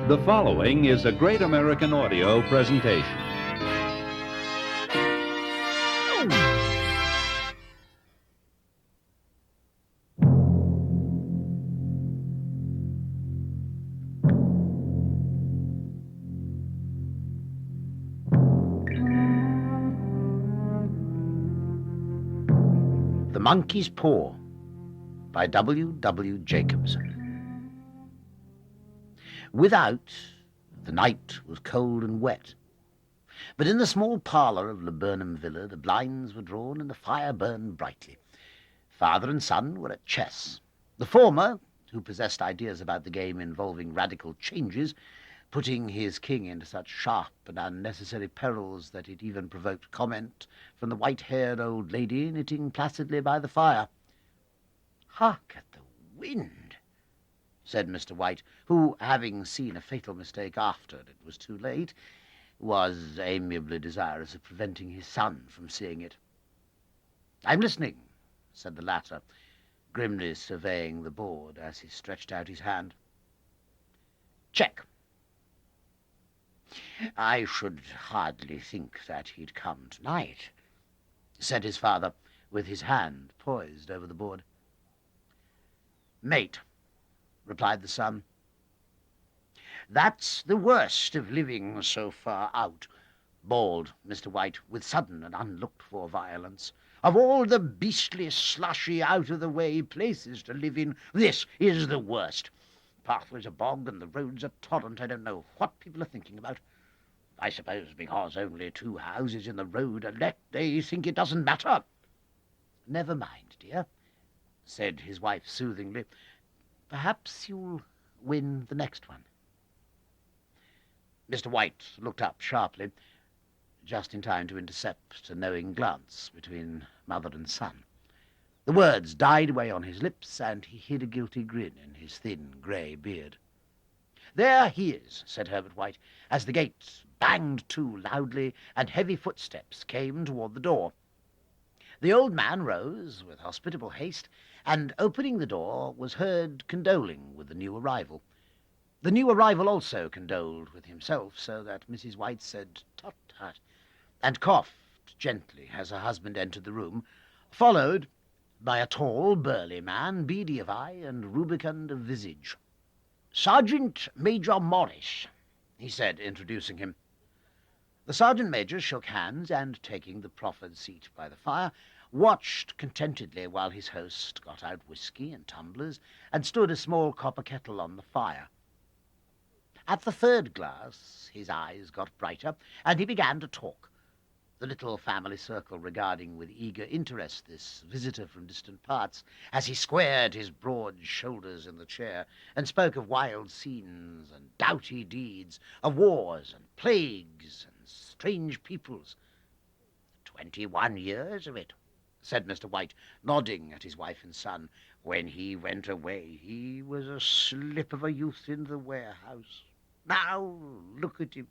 The following is a Great American Audio presentation. The Monkey's Paw by W. Jacobson. Without, the night was cold and wet, but in the small parlour of Laburnum Villa the blinds were drawn and the fire burned brightly. Father and son were at chess. The former, who possessed ideas about the game involving radical changes, putting his king into such sharp and unnecessary perils that it even provoked comment from the white-haired old lady knitting placidly by the fire. "Hark at the wind," said Mr. White, who, having seen a fatal mistake after it was too late, was amiably desirous of preventing his son from seeing it. "I'm listening," said the latter, grimly surveying the board as he stretched out his hand. "Check." "I should hardly think that he'd come tonight," said his father, with his hand poised over the board. "Mate," replied the son. "That's the worst of living so far out," bawled Mr. White, with sudden and unlooked-for violence. "Of all the beastly, slushy, out-of-the-way places to live in, this is the worst. Pathway's a bog and the road's a torrent. I don't know what people are thinking about. I suppose because only 2 houses in the road are let, they think it doesn't matter." "Never mind, dear," said his wife soothingly. "Perhaps you'll win the next one." Mr. White looked up sharply, just in time to intercept a knowing glance between mother and son. The words died away on his lips, and he hid a guilty grin in his thin grey beard. "There he is," said Herbert White, as the gate banged to loudly and heavy footsteps came toward the door. The old man rose with hospitable haste, and, opening the door, was heard condoling with the new arrival. The new arrival also condoled with himself, so that Mrs. White said, "Tut, tut," and coughed gently as her husband entered the room, followed by a tall, burly man, beady of eye and rubicund of visage. "Sergeant Major Morris," he said, introducing him. The sergeant major shook hands, and, taking the proffered seat by the fire, watched contentedly while his host got out whisky and tumblers and stood a small copper kettle on the fire. At the third glass his eyes got brighter, and he began to talk, the little family circle regarding with eager interest this visitor from distant parts, as he squared his broad shoulders in the chair and spoke of wild scenes and doughty deeds, of wars and plagues and strange peoples. 21 years of it," said Mr. White, nodding at his wife and son. "When he went away, he was a slip of a youth in the warehouse. Now, look at him."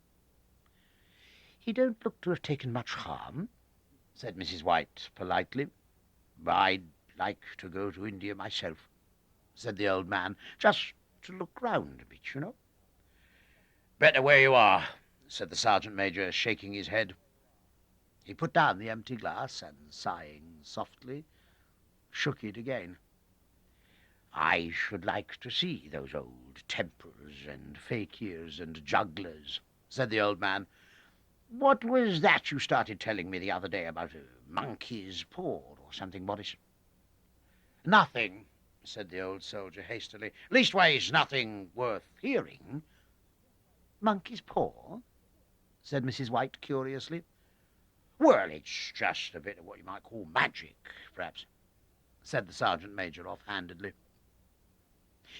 "He don't look to have taken much harm," said Mrs. White politely. "I'd like to go to India myself," said the old man, "just to look round a bit, you know." "Better where you are," said the sergeant major, shaking his head. He put down the empty glass and, sighing softly, shook it again. "I should like to see those old temples and fakirs and jugglers," said the old man. "What was that you started telling me the other day about a monkey's paw or something, Morris?" "Nothing," said the old soldier hastily. "Leastways, nothing worth hearing." "Monkey's paw?" said Mrs. White curiously. "Well, it's just a bit of what you might call magic, perhaps," said the sergeant major offhandedly.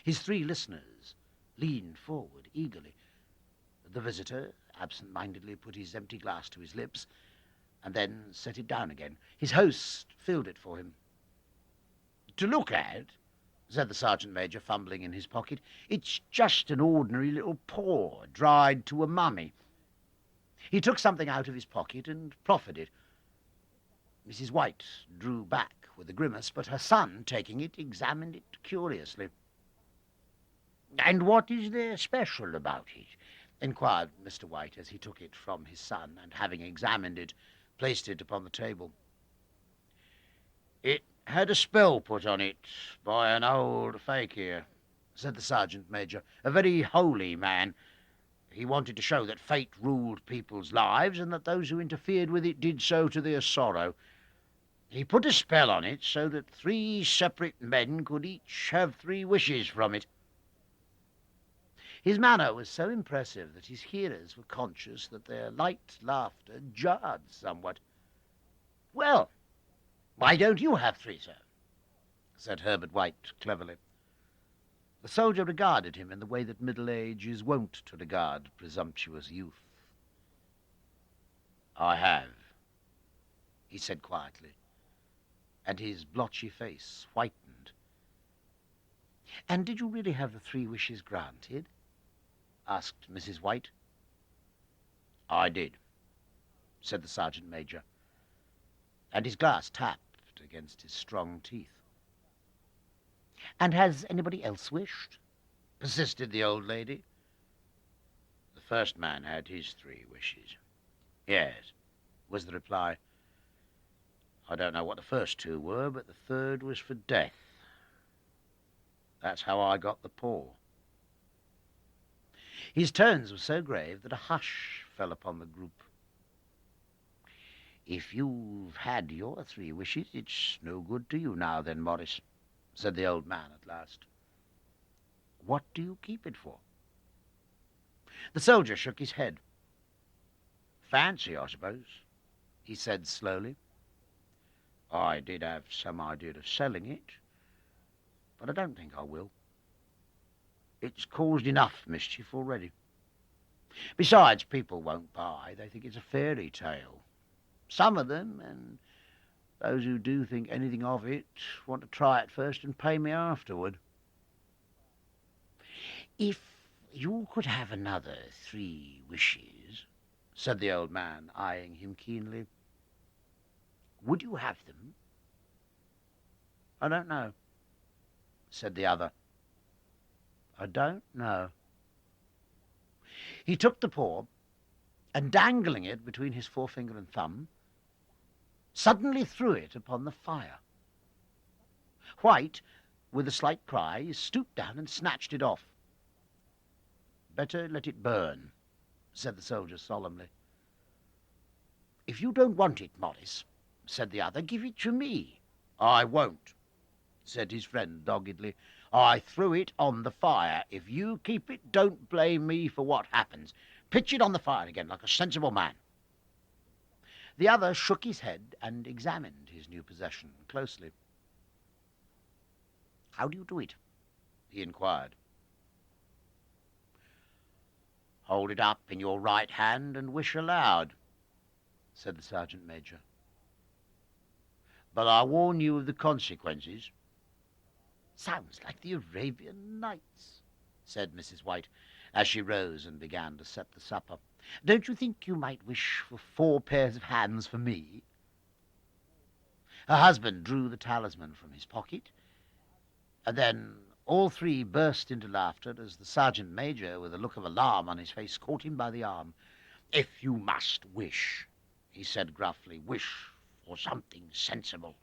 His 3 listeners leaned forward eagerly. The visitor absent-mindedly put his empty glass to his lips and then set it down again. His host filled it for him. "To look at," said the sergeant major, fumbling in his pocket, "it's just an ordinary little paw dried to a mummy." He took something out of his pocket and proffered it. Mrs. White drew back with a grimace, but her son, taking it, examined it curiously. And what is there special about it? Inquired Mr. White as he took it from his son, and having examined it, placed it upon the table. It had a spell put on it by an old fakir, said the sergeant major, a very holy man. He wanted to show that fate ruled people's lives, and that those who interfered with it did so to their sorrow. He put a spell on it so that 3 separate men could each have 3 wishes from it. His manner was so impressive that his hearers were conscious that their light laughter jarred somewhat. Well, why don't you have 3, sir? Said Herbert White cleverly. The soldier regarded him in the way that middle age is wont to regard presumptuous youth. I have, he said quietly, and his blotchy face whitened. And did you really have the 3 wishes granted? Asked Mrs. White. I did, said the sergeant major, and his glass tapped against his strong teeth. And has anybody else wished? Persisted the old lady. The first man had his 3 wishes. Yes, was the reply. I don't know what the first 2 were, but the third was for death. That's how I got the paw. His tones were so grave that a hush fell upon the group. If you've had your 3 wishes, it's no good to you now then, Morris, said the old man at last. What do you keep it for? The soldier shook his head. Fancy, I suppose, he said slowly. I did have some idea of selling it, but I don't think I will. It's caused enough mischief already. Besides, people won't buy. They think it's a fairy tale. Some of them, and those who do think anything of it, want to try it first and pay me afterward. If you could have another 3 wishes, said the old man, eyeing him keenly, would you have them? I don't know, said the other. I don't know. He took the paw, and dangling it between his forefinger and thumb, suddenly threw it upon the fire. White, with a slight cry, stooped down and snatched it off. Better let it burn, said the soldier solemnly. If you don't want it, Morris, said the other, give it to me. I won't, said his friend doggedly. I threw it on the fire. If you keep it, don't blame me for what happens. Pitch it on the fire again like a sensible man. The other shook his head and examined his new possession closely. How do you do it? He inquired. Hold it up in your right hand and wish aloud, said the sergeant major. But I warn you of the consequences. Sounds like the Arabian Nights, said Mrs. White, as she rose and began to set the supper. Don't you think you might wish for 4 pairs of hands for me? Her husband drew the talisman from his pocket, and then all 3 burst into laughter as the sergeant major, with a look of alarm on his face, caught him by the arm. If you must wish, he said gruffly, wish for something sensible.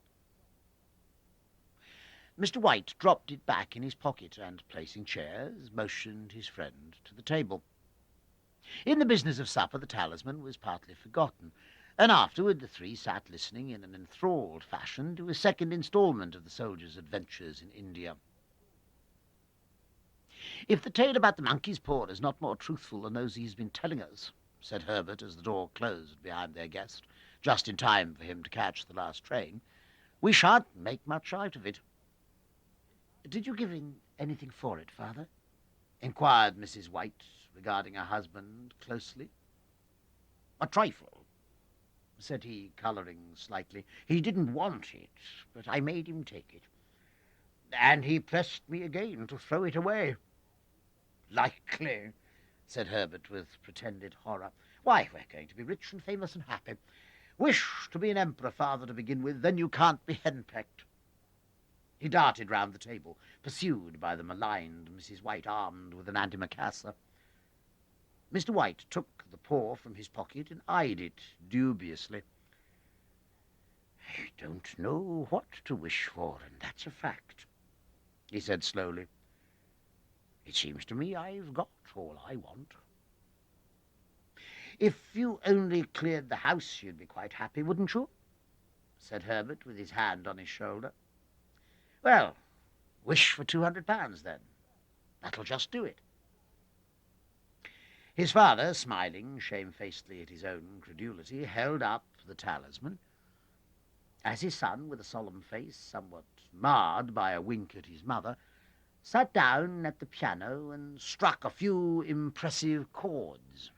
Mr. White dropped it back in his pocket and, placing chairs, motioned his friend to the table. In the business of supper, the talisman was partly forgotten, and afterward the 3 sat listening in an enthralled fashion to a second instalment of the soldier's adventures in India. If the tale about the monkey's paw is not more truthful than those he's been telling us, said Herbert as the door closed behind their guest, just in time for him to catch the last train, we shan't make much out of it. Did you give him anything for it, Father? Inquired Mrs. White, regarding her husband closely. A trifle, said he, colouring slightly. He didn't want it, but I made him take it. And he pressed me again to throw it away. Likely, said Herbert with pretended horror. Why, we're going to be rich and famous and happy. Wish to be an emperor, Father, to begin with, then you can't be henpecked. He darted round the table, pursued by the maligned Mrs. White, armed with an antimacassar. Mr. White took the paw from his pocket and eyed it dubiously. "I don't know what to wish for, and that's a fact," he said slowly. "It seems to me I've got all I want." "If you only cleared the house, you'd be quite happy, wouldn't you?" said Herbert, with his hand on his shoulder. "Well, wish for £200, then. That'll just do it." His father, smiling shamefacedly at his own credulity, held up the talisman, as his son, with a solemn face somewhat marred by a wink at his mother, sat down at the piano and struck a few impressive chords.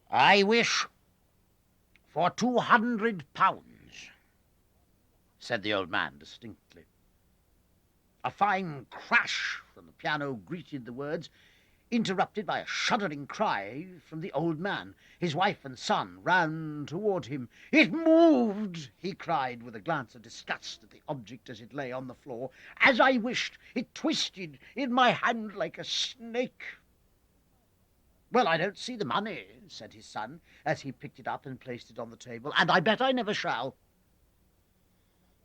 "I wish for £200, said the old man distinctly. A fine crash from the piano greeted the words, interrupted by a shuddering cry from the old man. His wife and son ran toward him. "It moved!" he cried, with a glance of disgust at the object as it lay on the floor. "As I wished, it twisted in my hand like a snake." "Well, I don't see the money," said his son, as he picked it up and placed it on the table, "and I bet I never shall."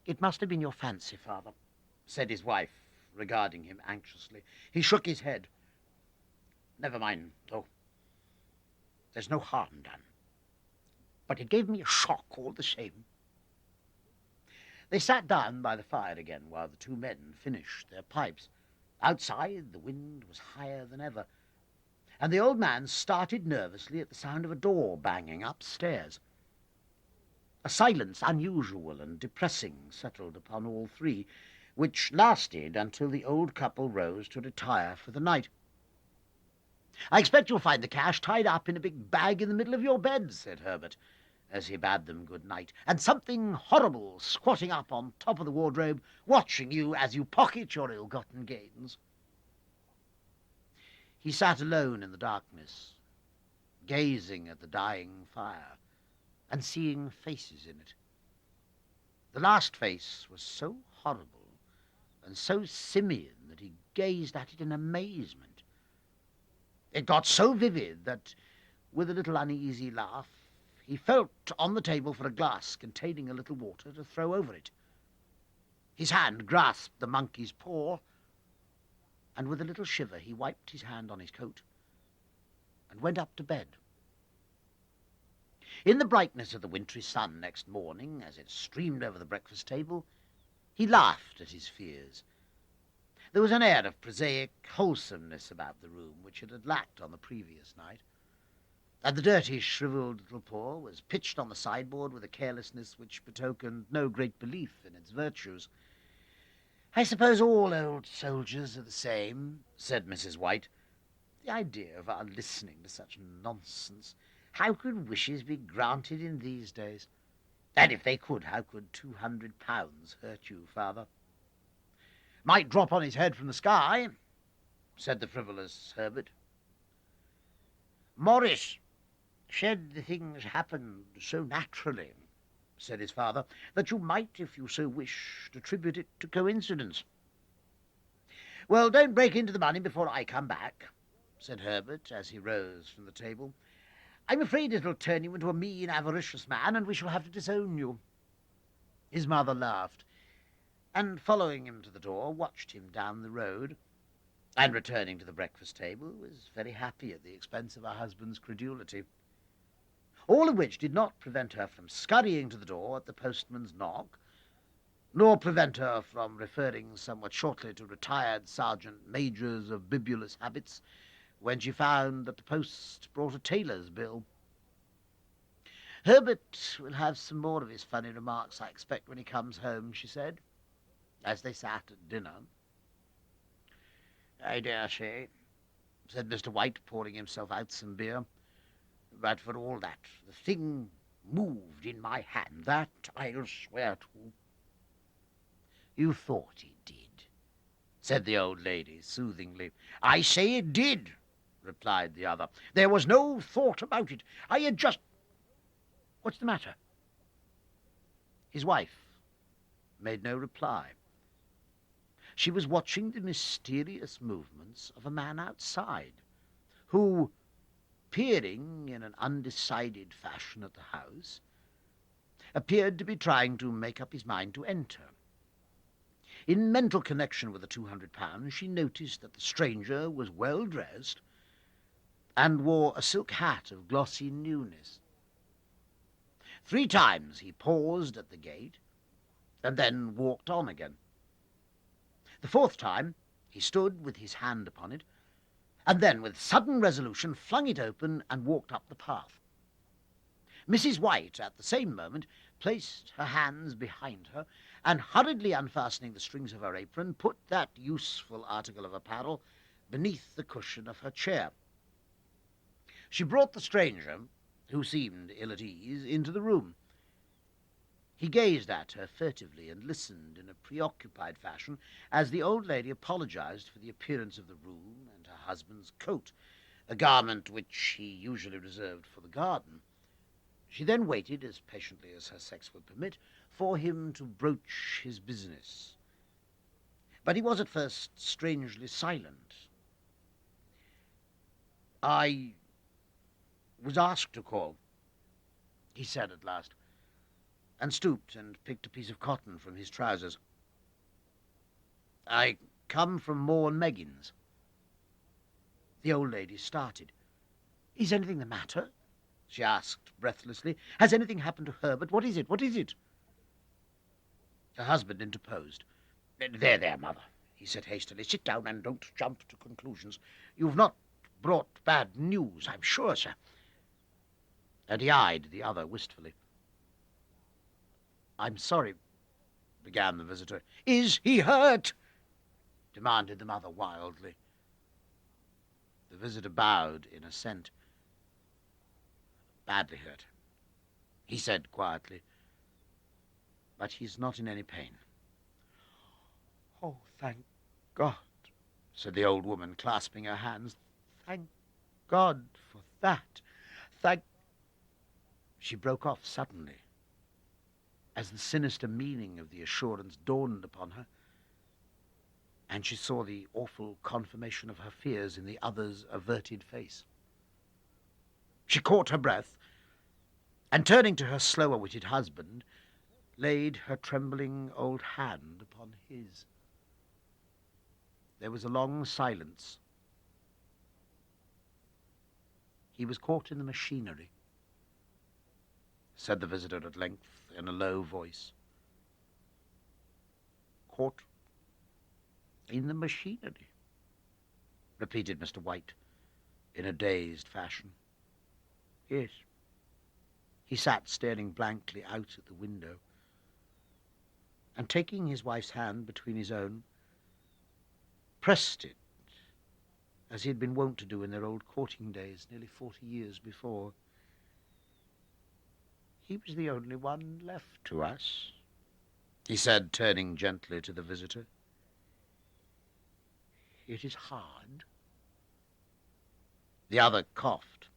"It must have been your fancy, father," said his wife, regarding him anxiously. He shook his head. "Never mind, though. There's no harm done. But it gave me a shock all the same." They sat down by the fire again while the two men finished their pipes. Outside, the wind was higher than ever, and the old man started nervously at the sound of a door banging upstairs. A silence unusual and depressing settled upon all three, which lasted until the old couple rose to retire for the night. "I expect you'll find the cash tied up in a big bag in the middle of your bed," said Herbert, as he bade them good night, "and something horrible squatting up on top of the wardrobe, watching you as you pocket your ill-gotten gains." He sat alone in the darkness, gazing at the dying fire and seeing faces in it. The last face was so horrible and so simian that he gazed at it in amazement. It got so vivid that, with a little uneasy laugh, he felt on the table for a glass containing a little water to throw over it. His hand grasped the monkey's paw, and with a little shiver he wiped his hand on his coat and went up to bed. In the brightness of the wintry sun next morning, as it streamed over the breakfast table, he laughed at his fears. There was an air of prosaic wholesomeness about the room which it had lacked on the previous night, and the dirty, shriveled little paw was pitched on the sideboard with a carelessness which betokened no great belief in its virtues. "I suppose all old soldiers are the same," said Mrs. White. "The idea of our listening to such nonsense! How could wishes be granted in these days? And if they could, how could £200 hurt you, father?" "Might drop on his head from the sky," said the frivolous Herbert. "Morris said the things happened so naturally," said his father, "that you might, if you so wished, attribute it to coincidence." "Well, don't break into the money before I come back," said Herbert, as he rose from the table. "I'm afraid it'll turn you into a mean, avaricious man, and we shall have to disown you." His mother laughed, and, following him to the door, watched him down the road, and, returning to the breakfast table, was very happy at the expense of her husband's credulity. All of which did not prevent her from scurrying to the door at the postman's knock, nor prevent her from referring somewhat shortly to retired sergeant majors of bibulous habits when she found that the post brought a tailor's bill. "Herbert will have some more of his funny remarks, I expect, when he comes home," she said, as they sat at dinner. "I dare say," said Mr. White, pouring himself out some beer. "But for all that, the thing moved in my hand, that I'll swear to." "You thought it did," said the old lady soothingly. "I say it did," replied the other. "There was no thought about it. I had just... What's the matter?" His wife made no reply. She was watching the mysterious movements of a man outside, who, peering in an undecided fashion at the house, appeared to be trying to make up his mind to enter. In mental connection with the £200, she noticed that the stranger was well dressed and wore a silk hat of glossy newness. 3 times he paused at the gate and then walked on again. The 4th time he stood with his hand upon it, and then with sudden resolution flung it open and walked up the path. Mrs. White, at the same moment, placed her hands behind her, and hurriedly unfastening the strings of her apron, put that useful article of apparel beneath the cushion of her chair. She brought the stranger, who seemed ill at ease, into the room. He gazed at her furtively and listened in a preoccupied fashion as the old lady apologized for the appearance of the room and her husband's coat, a garment which he usually reserved for the garden. She then waited, as patiently as her sex would permit, for him to broach his business. But he was at first strangely silent. "I was asked to call," he said at last, and stooped and picked a piece of cotton from his trousers. "I come from Moore and Meggin's." The old lady started. "Is anything the matter?" she asked breathlessly. "Has anything happened to Herbert? What is it? What is it?" Her husband interposed. There, mother," he said hastily. "Sit down and don't jump to conclusions. You've not brought bad news, I'm sure, sir." And he eyed the other wistfully. "I'm sorry," began the visitor. "Is he hurt?" demanded the mother wildly. The visitor bowed in assent. "Badly hurt," he said quietly, "but he's not in any pain." "Oh, thank God," said the old woman, clasping her hands. "Thank God for that. Thank—" She broke off suddenly, as the sinister meaning of the assurance dawned upon her, and she saw the awful confirmation of her fears in the other's averted face. She caught her breath, and turning to her slower-witted husband, laid her trembling old hand upon his. There was a long silence. "He was caught in the machinery," said the visitor at length in a low voice. "Caught in the machinery," repeated Mr. White in a dazed fashion. "Yes." He sat staring blankly out at the window, and taking his wife's hand between his own, pressed it as he had been wont to do in their old courting days nearly 40 years before. "He was the only one left to us," he said, turning gently to the visitor. "It is hard." The other coughed,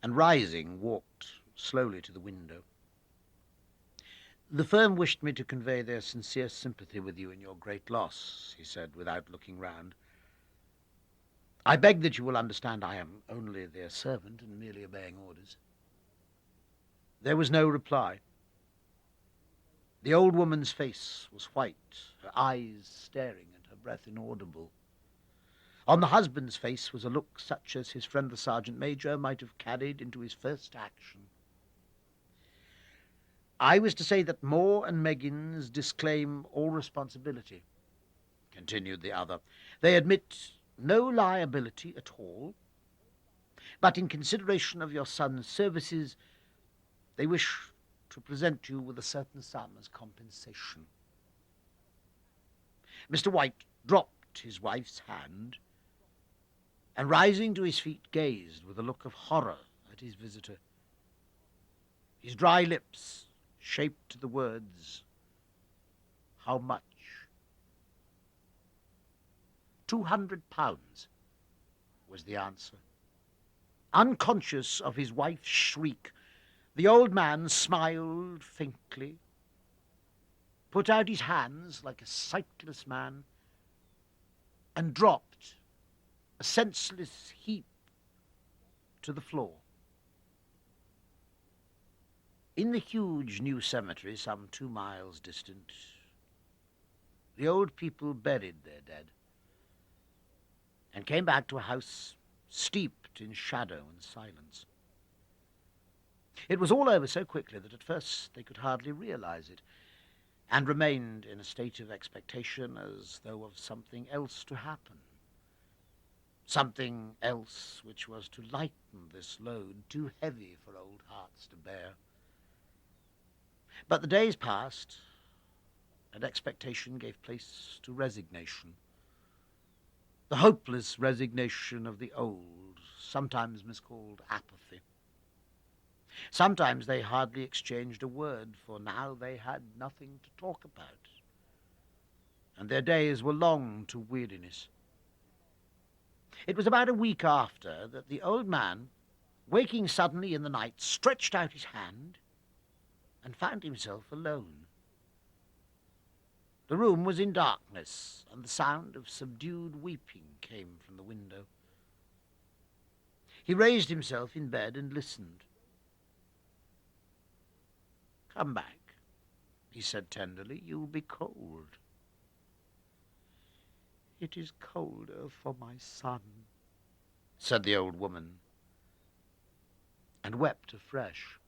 and rising, walked slowly to the window. "The firm wished me to convey their sincere sympathy with you in your great loss," he said, without looking round. "I beg that you will understand I am only their servant and merely obeying orders." There was no reply. The old woman's face was white, her eyes staring and her breath inaudible. On the husband's face was a look such as his friend the sergeant major might have carried into his first action. "I was to say that Moore and Meggin's disclaim all responsibility," continued the other. "They admit no liability at all, but in consideration of your son's services, they wish to present you with a certain sum as compensation." Mr. White dropped his wife's hand, and rising to his feet gazed with a look of horror at his visitor. His dry lips shaped the words, "How much?" £200 was the answer. Unconscious of his wife's shriek, the old man smiled faintly, put out his hands like a sightless man, and dropped, a senseless heap, to the floor. In the huge new cemetery, some 2 miles distant, the old people buried their dead and came back to a house steeped in shadow and silence. It was all over so quickly that at first they could hardly realize it, and remained in a state of expectation as though of something else to happen. Something else which was to lighten this load too heavy for old hearts to bear. But the days passed, and expectation gave place to resignation. The hopeless resignation of the old, sometimes miscalled apathy. Sometimes they hardly exchanged a word, for now they had nothing to talk about, and their days were long to weariness. It was about a week after that the old man, waking suddenly in the night, stretched out his hand and found himself alone. The room was in darkness, and the sound of subdued weeping came from the window. He raised himself in bed and listened. "Come back," he said tenderly. "You'll be cold." "It is colder for my son," said the old woman, and wept afresh.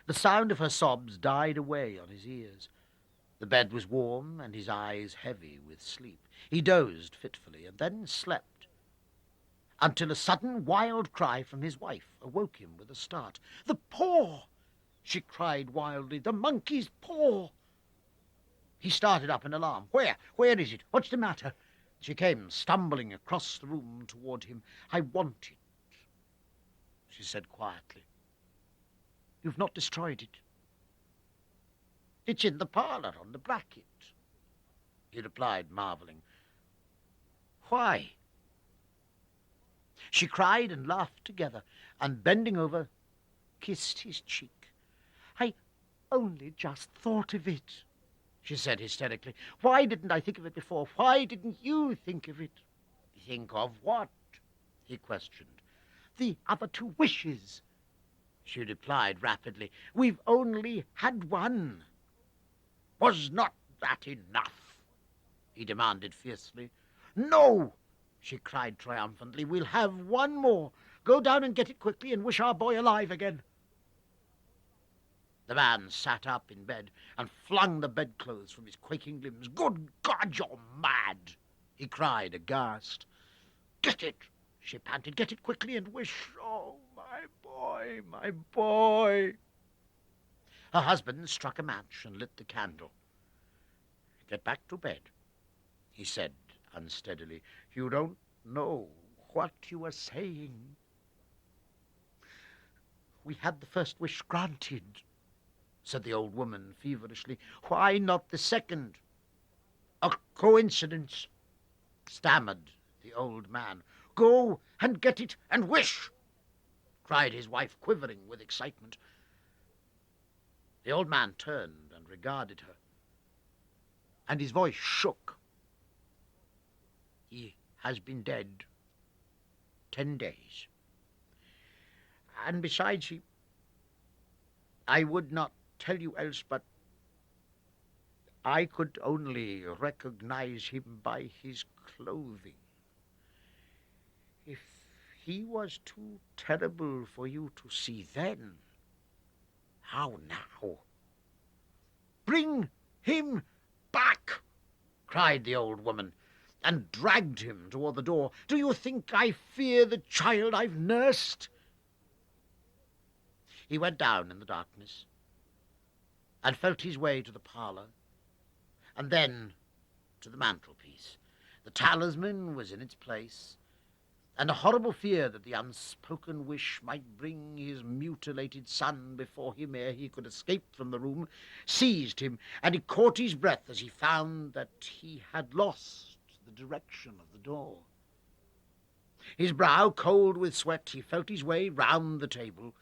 The sound of her sobs died away on his ears. The bed was warm, and his eyes heavy with sleep. He dozed fitfully, and then slept, until a sudden wild cry from his wife awoke him with a start. "The paw!" she cried wildly. "The monkey's paw!" He started up in alarm. Where is it? What's the matter?" She came stumbling across the room toward him. "I want it," she said quietly. "You've not destroyed it?" "It's in the parlor on the bracket," he replied, marveling. "Why?" She cried and laughed together, and bending over, kissed his cheek. "I only just thought of it," she said hysterically. "Why didn't I think of it before? Why didn't you think of it?" "Think of what?" he questioned. "The other 2 wishes," she replied rapidly. "We've only had one." "Was not that enough?" he demanded fiercely. "No," she cried triumphantly. "We'll have one more. Go down and get it quickly and wish our boy alive again." The man sat up in bed and flung the bedclothes from his quaking limbs. "Good God, you're mad!" he cried, aghast. "Get it," she panted. "Get it quickly and wish. Oh, my boy, my boy." Her husband struck a match and lit the candle. "Get back to bed," he said unsteadily. "You don't know what you are saying." "We had the first wish granted," said the old woman feverishly. "Why not the second?" "A coincidence," stammered the old man. "Go and get it and wish," cried his wife, quivering with excitement. The old man turned and regarded her, and his voice shook. "He has been dead 10 days. And besides, I would not tell you else, but I could only recognize him by his clothing. If he was too terrible for you to see then, how now?" "Bring him back," cried the old woman, and dragged him toward the door. "Do you think I fear the child I've nursed?" He went down in the darkness and felt his way to the parlor, and then to the mantelpiece. The talisman was in its place, and a horrible fear that the unspoken wish might bring his mutilated son before him ere he could escape from the room seized him, and he caught his breath as he found that he had lost the direction of the door. His brow cold with sweat, he felt his way round the table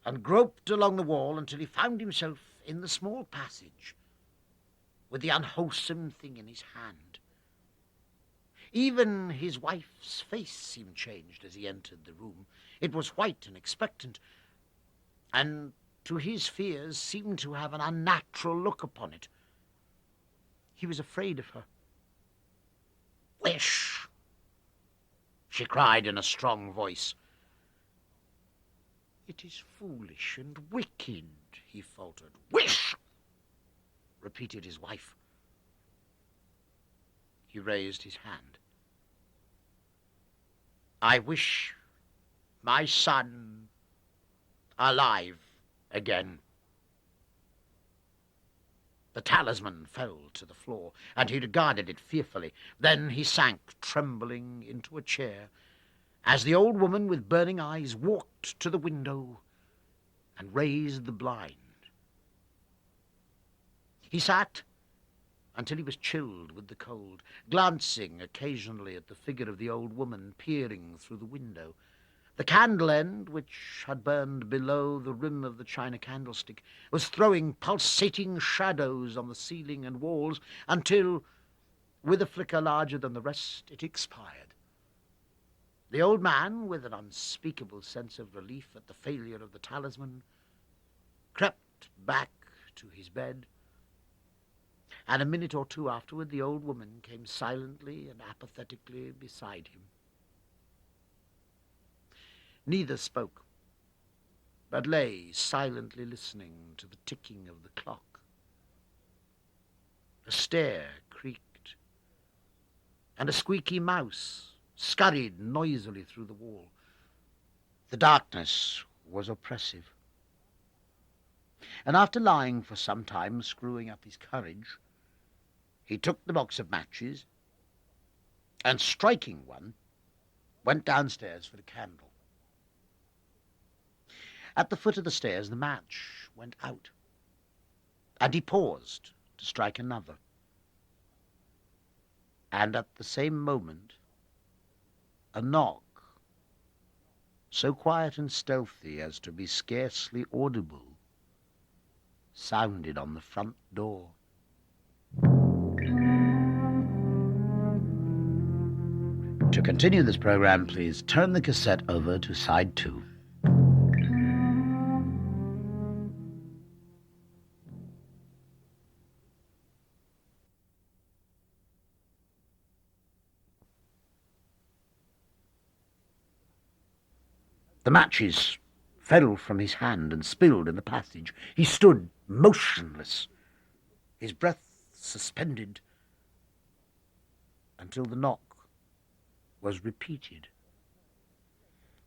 and groped along the wall until he found himself in the small passage with the unwholesome thing in his hand. Even his wife's face seemed changed as he entered the room. It was white and expectant, and to his fears seemed to have an unnatural look upon it. He was afraid of her. "Wish!" she cried in a strong voice. "It is foolish and wicked," he faltered. "Wish!" repeated his wife. He raised his hand. "I wish my son alive again." The talisman fell to the floor, and he regarded it fearfully. Then he sank, trembling, into a chair, as the old woman with burning eyes walked to the window and raised the blind. He sat until he was chilled with the cold, glancing occasionally at the figure of the old woman peering through the window. The candle end, which had burned below the rim of the china candlestick, was throwing pulsating shadows on the ceiling and walls until, with a flicker larger than the rest, it expired. The old man, with an unspeakable sense of relief at the failure of the talisman, crept back to his bed, and a minute or two afterward the old woman came silently and apathetically beside him. Neither spoke, but lay silently listening to the ticking of the clock. A stair creaked, and a squeaky mouse scurried noisily through the wall. The darkness was oppressive, and after lying for some time, screwing up his courage, he took the box of matches and, striking one, went downstairs for a candle. At the foot of the stairs the match went out, and he paused to strike another. And at the same moment a knock, so quiet and stealthy as to be scarcely audible, sounded on the front door. To continue this program, please turn the cassette over to side 2. The matches fell from his hand and spilled in the passage. He stood motionless, his breath suspended, until the knock was repeated.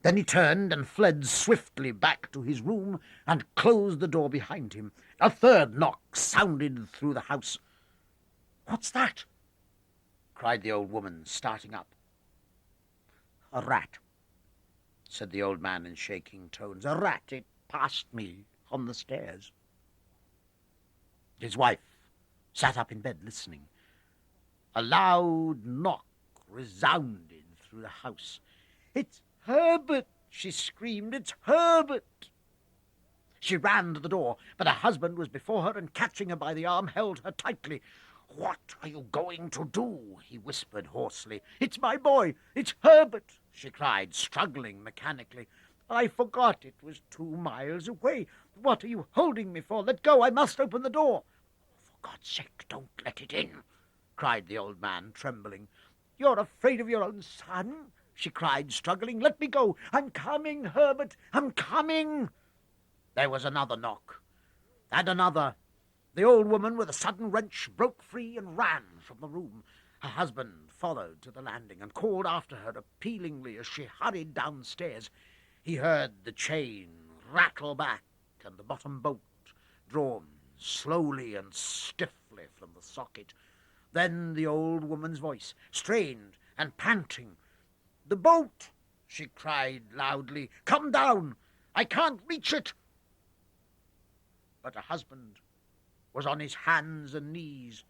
Then he turned and fled swiftly back to his room and closed the door behind him. A third knock sounded through the house. "What's that?" cried the old woman, starting up. "A rat," said the old man in shaking tones. "A rat. It passed me on the stairs." His wife sat up in bed listening. A loud knock resounded through the house. "It's Herbert!" she screamed. "It's Herbert!" She ran to the door, but her husband was before her and, catching her by the arm, held her tightly. "What are you going to do?" he whispered hoarsely. "It's my boy! It's Herbert!" she cried, struggling mechanically. "I forgot it was 2 miles away. What are you holding me for? Let go! I must open the door." "For God's sake, don't let it in!" cried the old man, trembling. "You're afraid of your own son?" she cried, struggling. "Let me go! I'm coming, Herbert! I'm coming!" There was another knock, and another. The old woman, with a sudden wrench, broke free and ran from the room. Her husband followed to the landing and called after her appealingly as she hurried downstairs. He heard the chain rattle back and the bottom bolt drawn slowly and stiffly from the socket. Then the old woman's voice, strained and panting. "The boat!" she cried loudly. "Come down! I can't reach it!" But her husband was on his hands and knees,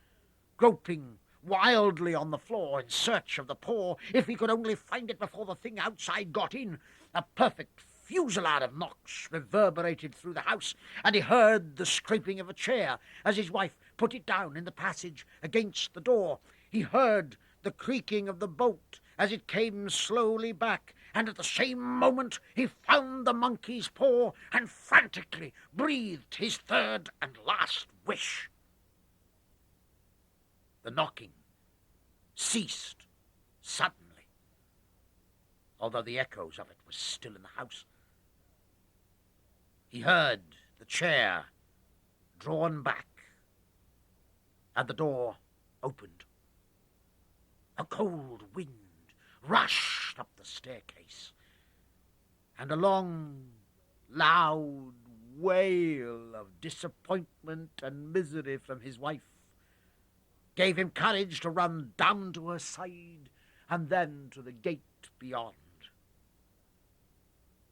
groping wildly on the floor in search of the paw. If he could only find it before the thing outside got in. A perfect fusillade of knocks reverberated through the house, and he heard the scraping of a chair as his wife put it down in the passage against the door. He heard the creaking of the bolt as it came slowly back, and at the same moment he found the monkey's paw and frantically breathed his third and last wish. The knocking ceased suddenly, although the echoes of it were still in the house. He heard the chair drawn back, and the door opened. A cold wind rushed up the staircase, and a long, loud wail of disappointment and misery from his wife gave him courage to run down to her side and then to the gate beyond.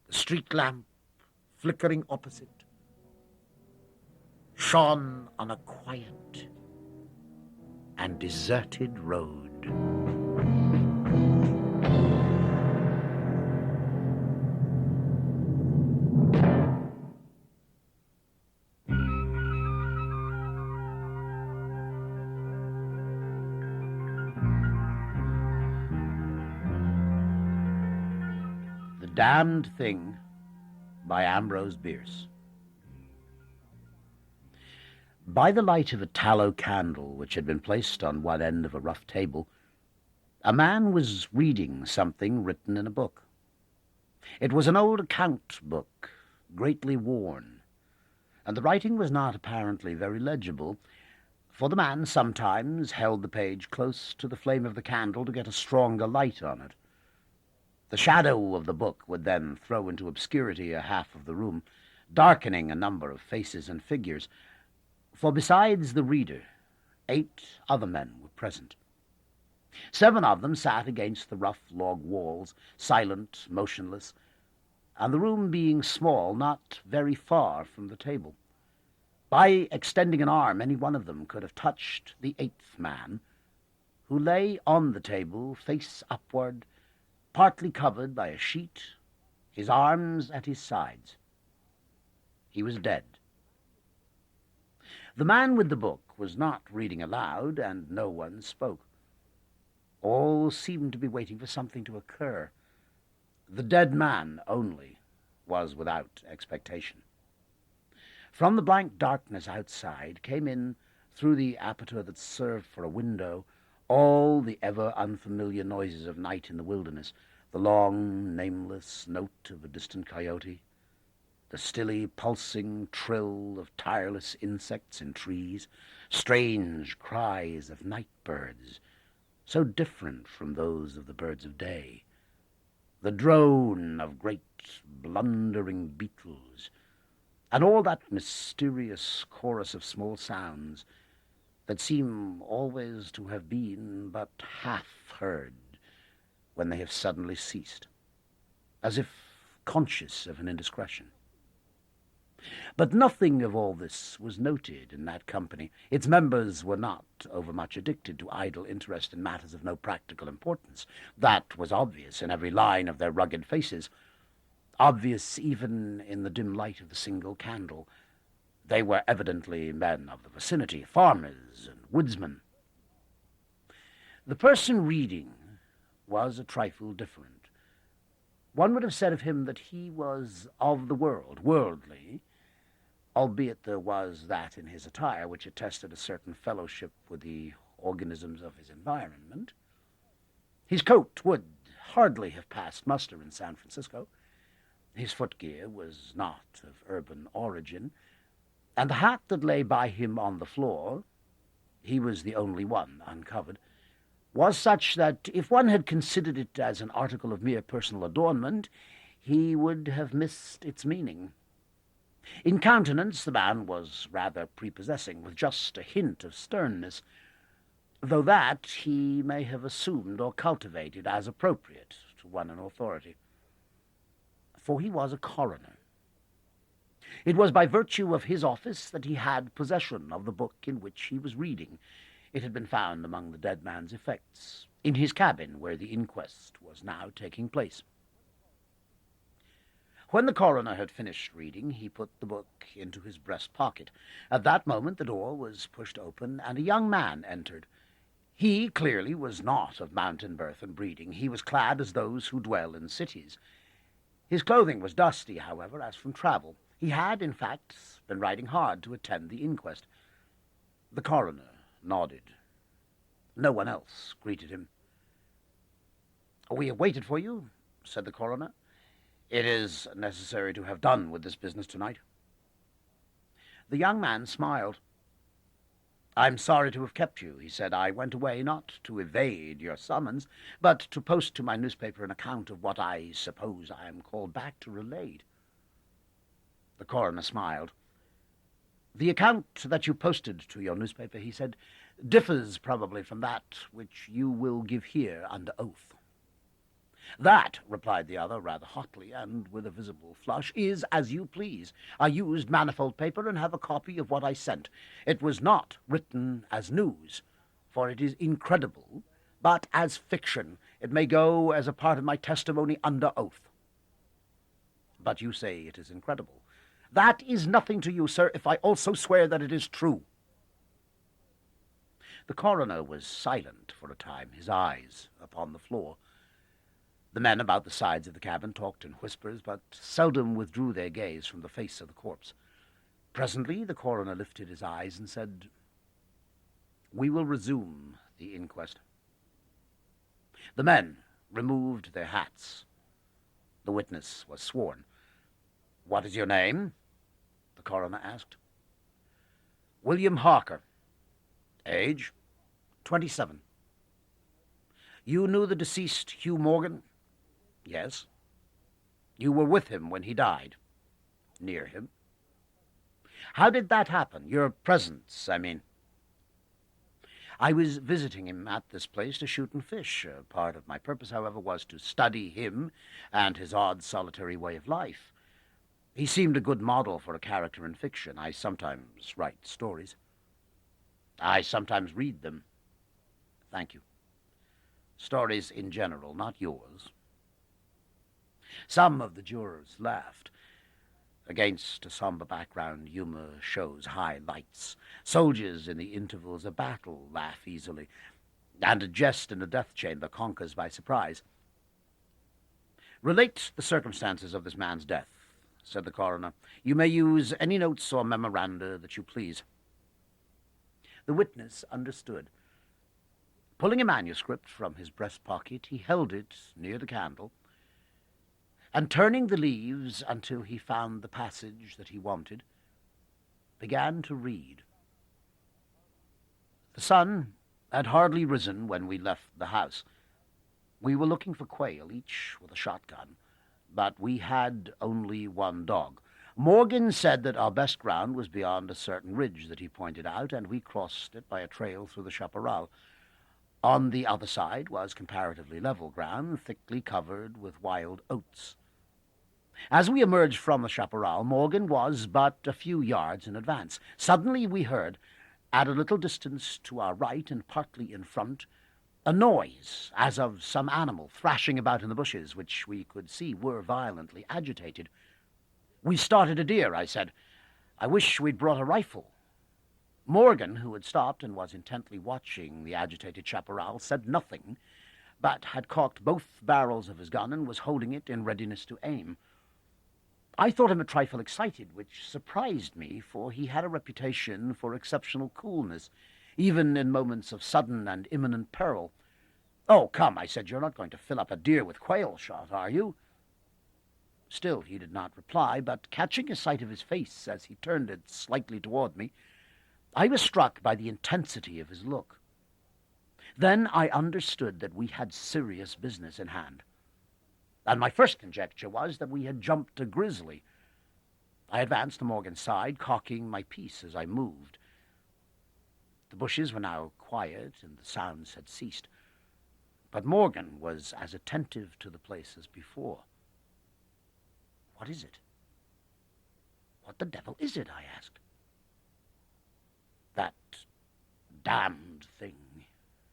The street lamp, flickering opposite, shone on a quiet and deserted road. The Damned Thing by Ambrose Bierce. By the light of a tallow candle which had been placed on one end of a rough table, a man was reading something written in a book. It was an old account book, greatly worn, and the writing was not apparently very legible, for the man sometimes held the page close to the flame of the candle to get a stronger light on it. The shadow of the book would then throw into obscurity a half of the room, darkening a number of faces and figures, for besides the reader, 8 other men were present. 7 of them sat against the rough log walls, silent, motionless, and the room being small, not very far from the table. By extending an arm, any one of them could have touched the 8th man, who lay on the table, face upward, partly covered by a sheet, his arms at his sides. He was dead. The man with the book was not reading aloud, and no one spoke. All seemed to be waiting for something to occur. The dead man only was without expectation. From the blank darkness outside came in, through the aperture that served for a window, all the ever-unfamiliar noises of night in the wilderness, the long, nameless note of a distant coyote, the stilly, pulsing trill of tireless insects in trees, strange cries of night birds, so different from those of the birds of day, the drone of great blundering beetles, and all that mysterious chorus of small sounds that seem always to have been but half heard when they have suddenly ceased, as if conscious of an indiscretion. But nothing of all this was noted in that company. Its members were not overmuch addicted to idle interest in matters of no practical importance. That was obvious in every line of their rugged faces, obvious even in the dim light of the single candle. They were evidently men of the vicinity, farmers and woodsmen. The person reading was a trifle different. One would have said of him that he was of the world, worldly, albeit there was that in his attire which attested a certain fellowship with the organisms of his environment. His coat would hardly have passed muster in San Francisco. His footgear was not of urban origin, and the hat that lay by him on the floor, he was the only one uncovered, was such that if one had considered it as an article of mere personal adornment, he would have missed its meaning. In countenance, the man was rather prepossessing, with just a hint of sternness, though that he may have assumed or cultivated as appropriate to one in authority. For he was a coroner. It was by virtue of his office that he had possession of the book in which he was reading. It had been found among the dead man's effects, in his cabin where the inquest was now taking place. When the coroner had finished reading, he put the book into his breast pocket. At that moment the door was pushed open, and a young man entered. He clearly was not of mountain birth and breeding. He was clad as those who dwell in cities. His clothing was dusty, however, as from travel. He had, in fact, been riding hard to attend the inquest. The coroner nodded. No one else greeted him. "We have waited for you," said the coroner. "It is necessary to have done with this business tonight." The young man smiled. "I'm sorry to have kept you," he said. "I went away not to evade your summons, but to post to my newspaper an account of what I suppose I am called back to relate." The coroner smiled. "The account that you posted to your newspaper," he said, "differs probably from that which you will give here under oath." "That," replied the other, rather hotly, and with a visible flush, "is as you please. I used manifold paper, and have a copy of what I sent. It was not written as news, for it is incredible, but as fiction. It may go as a part of my testimony under oath." "But you say it is incredible." "That is nothing to you, sir, if I also swear that it is true." The coroner was silent for a time, his eyes upon the floor. The men about the sides of the cabin talked in whispers, but seldom withdrew their gaze from the face of the corpse. Presently the coroner lifted his eyes and said, "We will resume the inquest." The men removed their hats. The witness was sworn. "What is your name?" the coroner asked. "William Harker." "Age?" 27. "You knew the deceased Hugh Morgan?" "Yes." "You were with him when he died?" "Near him." "How did that happen? Your presence, I mean." "I was visiting him at this place to shoot and fish. Part of my purpose, however, was to study him and his odd solitary way of life. He seemed a good model for a character in fiction. I sometimes write stories." "I sometimes read them." "Thank you. Stories in general, not yours." Some of the jurors laughed. Against a somber background, humor shows high lights. Soldiers in the intervals of battle laugh easily, and a jest in a death chamber conquers by surprise. "Relate the circumstances of this man's death," said the coroner. "You may use any notes or memoranda that you please." The witness understood. Pulling a manuscript from his breast pocket, he held it near the candle, and turning the leaves until he found the passage that he wanted, began to read. "The sun had hardly risen when we left the house. We were looking for quail, each with a shotgun, but we had only one dog. Morgan said that our best ground was beyond a certain ridge that he pointed out, and we crossed it by a trail through the chaparral. On the other side was comparatively level ground, thickly covered with wild oats. As we emerged from the chaparral, Morgan was but a few yards in advance. Suddenly we heard, at a little distance to our right and partly in front, a noise as of some animal thrashing about in the bushes, which we could see were violently agitated. We started a deer," I said. "I wish we'd brought a rifle." Morgan, who had stopped and was intently watching the agitated chaparral, said nothing, but had cocked both barrels of his gun and was holding it in readiness to aim. I thought him a trifle excited, which surprised me, for he had a reputation for exceptional coolness, even in moments of sudden and imminent peril. "Oh, come," I said, "you're not going to fill up a deer with quail shot, are you?" Still he did not reply, but catching a sight of his face as he turned it slightly toward me, I was struck by the intensity of his look. Then I understood that we had serious business in hand, and my first conjecture was that we had jumped a grizzly. I advanced to Morgan's side, cocking my piece as I moved. The bushes were now quiet, and the sounds had ceased, but Morgan was as attentive to the place as before. "What is it? What the devil is it?" I asked. "That damned thing,"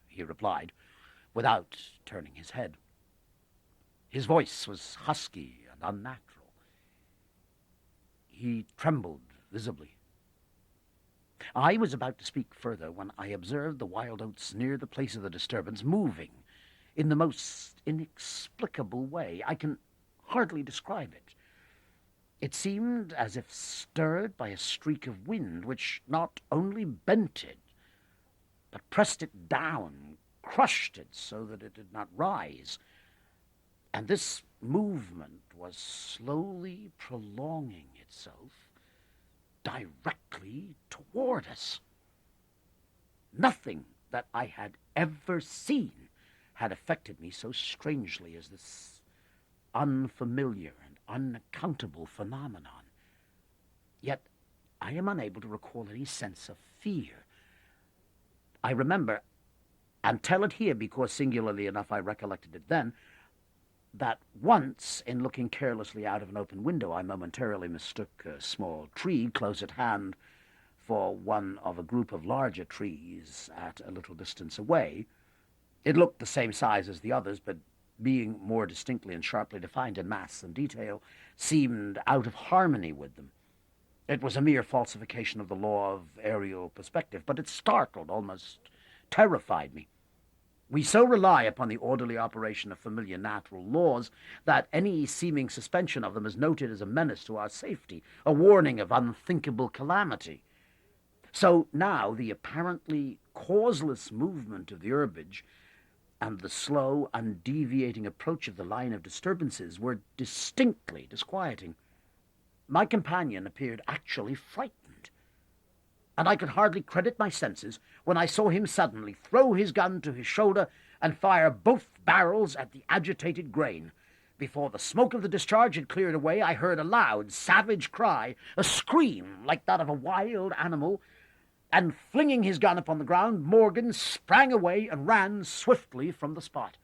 he replied, without turning his head. His voice was husky and unnatural. He trembled visibly. I was about to speak further when I observed the wild oats near the place of the disturbance moving in the most inexplicable way. I can hardly describe it. It seemed as if stirred by a streak of wind, which not only bent it, but pressed it down, crushed it so that it did not rise. And this movement was slowly prolonging itself directly toward us. Nothing that I had ever seen had affected me so strangely as this unfamiliar and unaccountable phenomenon. Yet I am unable to recall any sense of fear. I remember, and tell it here because singularly enough I recollected it then, that once, in looking carelessly out of an open window, I momentarily mistook a small tree close at hand for one of a group of larger trees at a little distance away. It looked the same size as the others, but being more distinctly and sharply defined in mass and detail, seemed out of harmony with them. It was a mere falsification of the law of aerial perspective, but it startled, almost terrified me. We so rely upon the orderly operation of familiar natural laws that any seeming suspension of them is noted as a menace to our safety, a warning of unthinkable calamity. So now the apparently causeless movement of the herbage and the slow, undeviating approach of the line of disturbances were distinctly disquieting. My companion appeared actually frightened, and I could hardly credit my senses when I saw him suddenly throw his gun to his shoulder and fire both barrels at the agitated grain. Before the smoke of the discharge had cleared away, I heard a loud, savage cry, a scream like that of a wild animal, and flinging his gun upon the ground, Morgan sprang away and ran swiftly from the spot.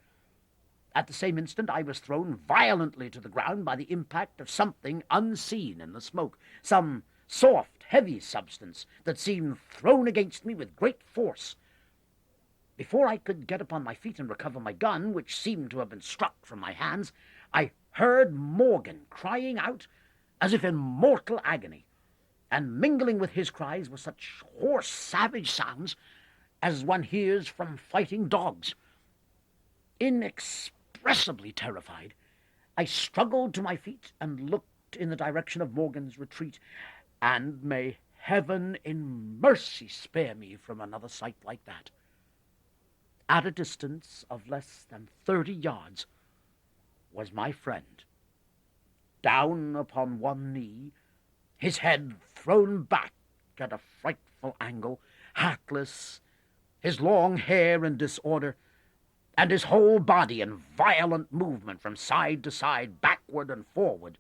At the same instant I was thrown violently to the ground by the impact of something unseen in the smoke, some soft, heavy substance that seemed thrown against me with great force. Before I could get upon my feet and recover my gun, which seemed to have been struck from my hands, I heard Morgan crying out as if in mortal agony, and mingling with his cries were such hoarse, savage sounds as one hears from fighting dogs. Inexpressibly terrified, I struggled to my feet and looked in the direction of Morgan's retreat, and may heaven in mercy spare me from another sight like that. At a distance of less than 30 yards was my friend, down upon one knee, his head thrown back at a frightful angle, hatless, his long hair in disorder, and his whole body in violent movement from side to side, backward and forward.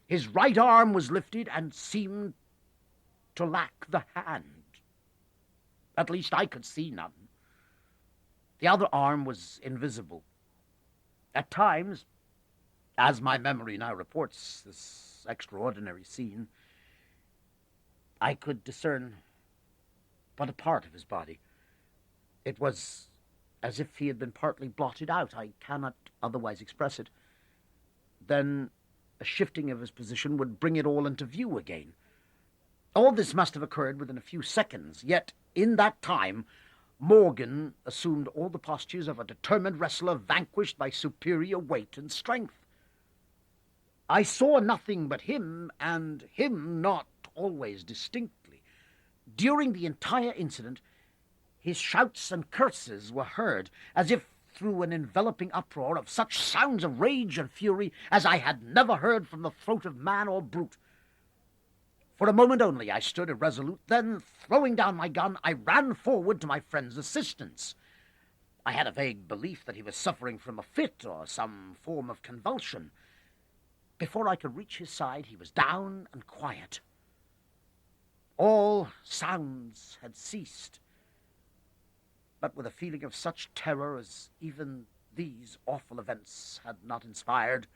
His right arm was lifted and seemed to lack the hand. At least I could see none. The other arm was invisible. At times, as my memory now reports this extraordinary scene, I could discern but a part of his body. It was as if he had been partly blotted out. I cannot otherwise express it. Then a shifting of his position would bring it all into view again. All this must have occurred within a few seconds, yet in that time Morgan assumed all the postures of a determined wrestler vanquished by superior weight and strength. I saw nothing but him, and him not always distinctly. During the entire incident, his shouts and curses were heard, as if through an enveloping uproar of such sounds of rage and fury as I had never heard from the throat of man or brute. For a moment only I stood irresolute, then, throwing down my gun, I ran forward to my friend's assistance. I had a vague belief that he was suffering from a fit or some form of convulsion. Before I could reach his side, he was down and quiet. All sounds had ceased, but with a feeling of such terror as even these awful events had not inspired,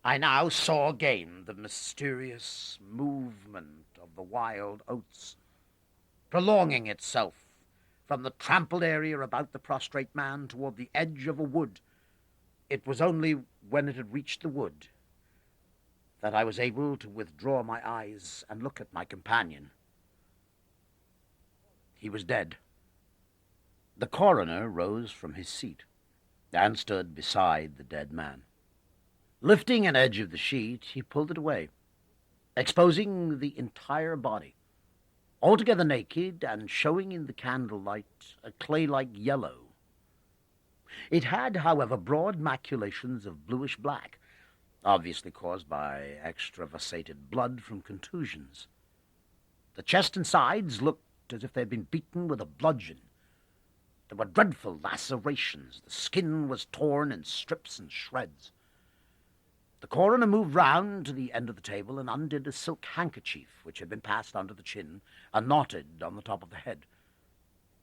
I now saw again the mysterious movement of the wild oats, prolonging itself from the trampled area about the prostrate man toward the edge of a wood. It was only when it had reached the wood that I was able to withdraw my eyes and look at my companion. He was dead. The coroner rose from his seat and stood beside the dead man. Lifting an edge of the sheet, he pulled it away, exposing the entire body, altogether naked and showing in the candlelight a clay-like yellow. It had, however, broad maculations of bluish-black, obviously caused by extravasated blood from contusions. The chest and sides looked as if they had been beaten with a bludgeon. There were dreadful lacerations. The skin was torn in strips and shreds. The coroner moved round to the end of the table and undid a silk handkerchief which had been passed under the chin and knotted on the top of the head.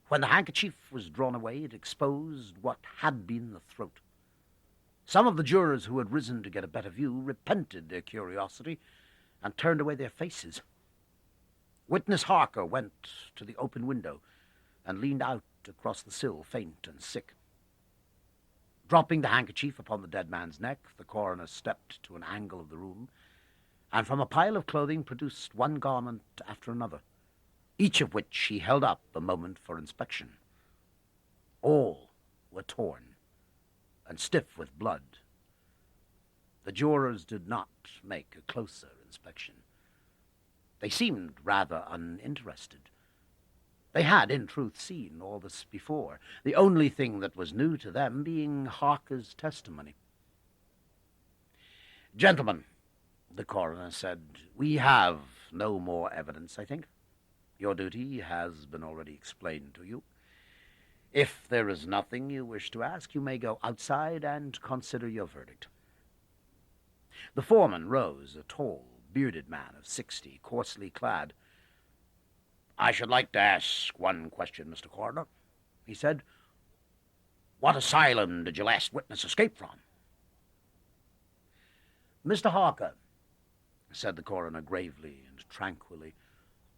When the handkerchief was drawn away, it exposed what had been the throat. Some of the jurors who had risen to get a better view repented their curiosity and turned away their faces. Witness Harker went to the open window and leaned out across the sill, faint and sick. Dropping the handkerchief upon the dead man's neck, the coroner stepped to an angle of the room, and from a pile of clothing produced one garment after another, each of which he held up a moment for inspection. All were torn and stiff with blood. The jurors did not make a closer inspection. They seemed rather uninterested. They had, in truth, seen all this before, the only thing that was new to them being Harker's testimony. "Gentlemen," the coroner said, "we have no more evidence, I think. Your duty has been already explained to you. If there is nothing you wish to ask, you may go outside and consider your verdict." The foreman rose, a tall, bearded man of 60, coarsely clad. "I should like to ask one question, Mr. Coroner," he said. "What asylum did your last witness escape from?" "Mr. Harker," said the coroner gravely and tranquilly,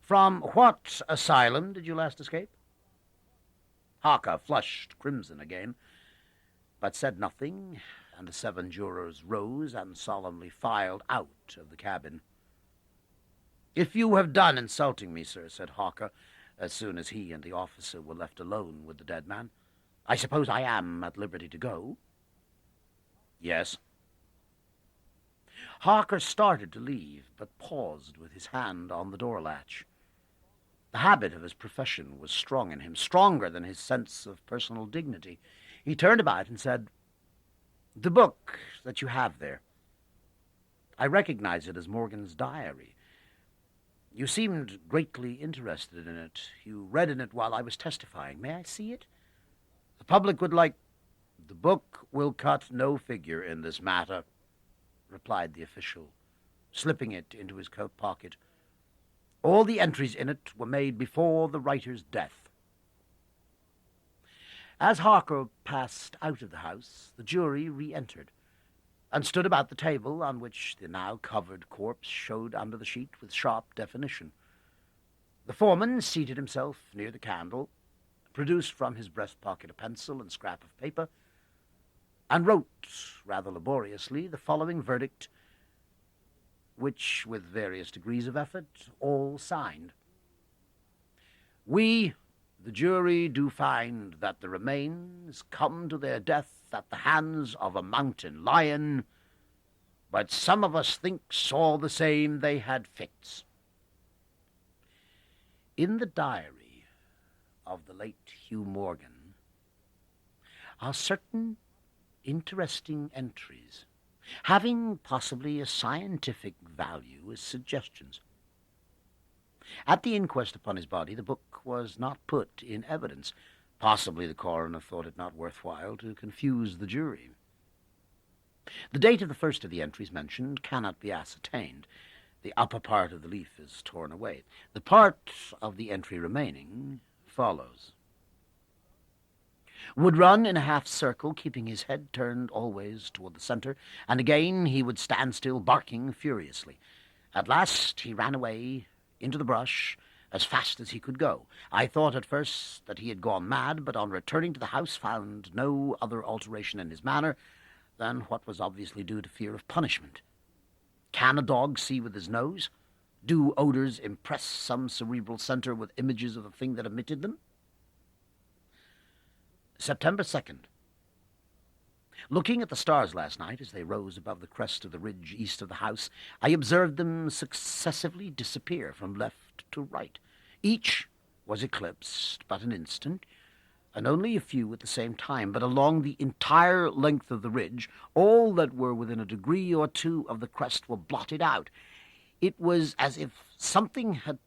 "from what asylum did you last escape?" Harker flushed crimson again, but said nothing, and the 7 jurors rose and solemnly filed out of the cabin. "If you have done insulting me, sir," said Harker, as soon as he and the officer were left alone with the dead man, "I suppose I am at liberty to go?" "Yes." Harker started to leave, but paused with his hand on the door latch. The habit of his profession was strong in him, stronger than his sense of personal dignity. He turned about and said, "The book that you have there, I recognize it as Morgan's diary. You seemed greatly interested in it. You read in it while I was testifying. May I see it? The public would like—" "The book will cut no figure in this matter," replied the official, slipping it into his coat pocket. "All the entries in it were made before the writer's death." As Harker passed out of the house, the jury re-entered and stood about the table on which the now covered corpse showed under the sheet with sharp definition. The foreman seated himself near the candle, produced from his breast pocket a pencil and scrap of paper, and wrote, rather laboriously, the following verdict, which, with various degrees of effort, all signed. "We, the jury, do find that the remains come to their death at the hands of a mountain lion, but some of us thinks all the same they had fits." In the diary of the late Hugh Morgan are certain interesting entries, having possibly a scientific value as suggestions. At the inquest upon his body, the book was not put in evidence. Possibly the coroner thought it not worthwhile to confuse the jury. The date of the first of the entries mentioned cannot be ascertained. The upper part of the leaf is torn away. The part of the entry remaining follows. Would run in a half circle, keeping his head turned always toward the center, and again he would stand still, barking furiously. At last he ran away into the brush as fast as he could go. I thought at first that he had gone mad, but on returning to the house found no other alteration in his manner than what was obviously due to fear of punishment. Can a dog see with his nose? Do odors impress some cerebral center with images of the thing that emitted them? September 2nd. Looking at the stars last night as they rose above the crest of the ridge east of the house, I observed them successively disappear from left to right. Each was eclipsed but an instant, and only a few at the same time, but along the entire length of the ridge, all that were within a degree or two of the crest were blotted out. It was as if something had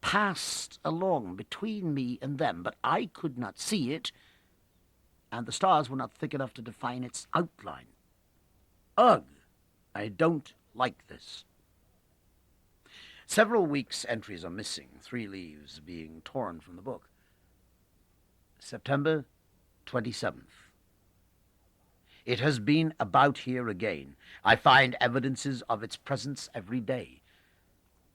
passed along between me and them, but I could not see it, and the stars were not thick enough to define its outline. Ugh! I don't like this. Several weeks' entries are missing, 3 leaves being torn from the book. September 27th. It has been about here again. I find evidences of its presence every day.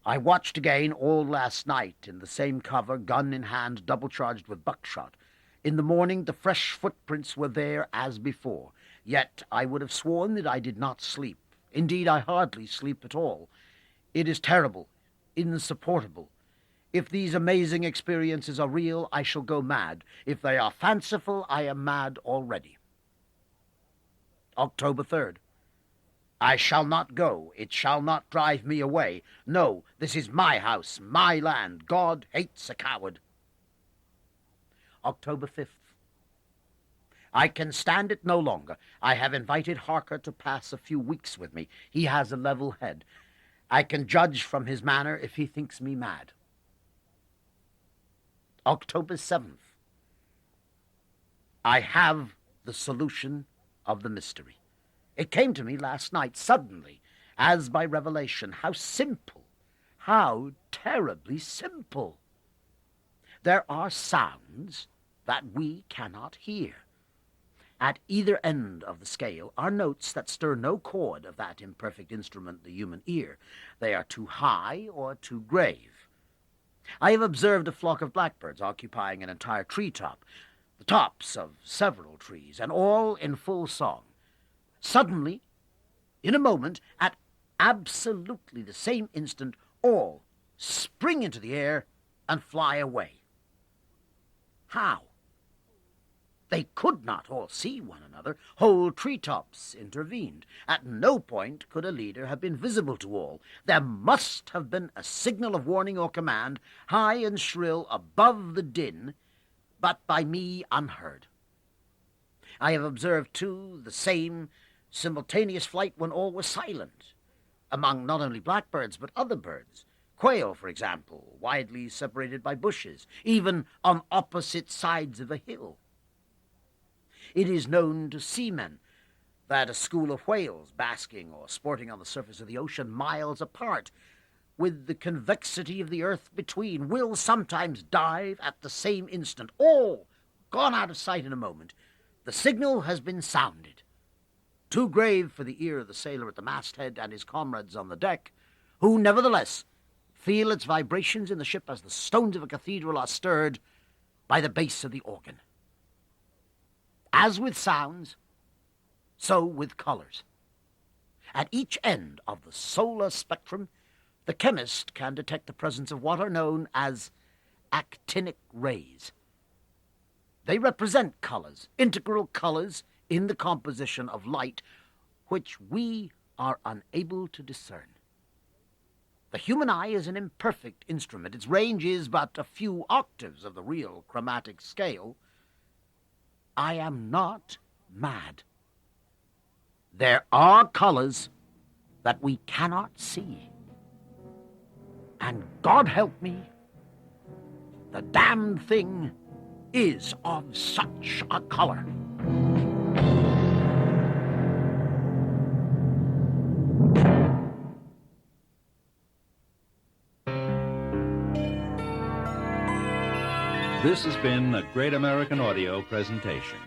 I watched again all last night in the same cover, gun in hand, double-charged with buckshot. In the morning the fresh footprints were there as before, yet I would have sworn that I did not sleep. Indeed, I hardly sleep at all. It is terrible, insupportable. If these amazing experiences are real, I shall go mad. If they are fanciful, I am mad already. October 3rd. I shall not go. It shall not drive me away. No, this is my house, my land. God hates a coward. October 5th. I can stand it no longer. I have invited Harker to pass a few weeks with me. He has a level head. I can judge from his manner if he thinks me mad. October 7th. I have the solution of the mystery. It came to me last night, suddenly, as by revelation. How simple, how terribly simple. There are sounds that we cannot hear. At either end of the scale are notes that stir no chord of that imperfect instrument, the human ear. They are too high or too grave. I have observed a flock of blackbirds occupying an entire treetop, the tops of several trees, and all in full song. Suddenly, in a moment, at absolutely the same instant, all spring into the air and fly away. How? They could not all see one another. Whole treetops intervened. At no point could a leader have been visible to all. There must have been a signal of warning or command, high and shrill above the din, but by me unheard. I have observed, too, the same simultaneous flight when all was silent, among not only blackbirds but other birds. Quail, for example, widely separated by bushes, even on opposite sides of a hill. It is known to seamen that a school of whales basking or sporting on the surface of the ocean miles apart, with the convexity of the earth between, will sometimes dive at the same instant, all gone out of sight in a moment. The signal has been sounded. Too grave for the ear of the sailor at the masthead and his comrades on the deck, who nevertheless feel its vibrations in the ship as the stones of a cathedral are stirred by the bass of the organ. As with sounds, so with colors. At each end of the solar spectrum, the chemist can detect the presence of what are known as actinic rays. They represent colors, integral colors in the composition of light, which we are unable to discern. The human eye is an imperfect instrument. Its range is but a few octaves of the real chromatic scale. I am not mad. There are colors that we cannot see. And God help me, the damned thing is of such a color. This has been a Great American Audio presentation.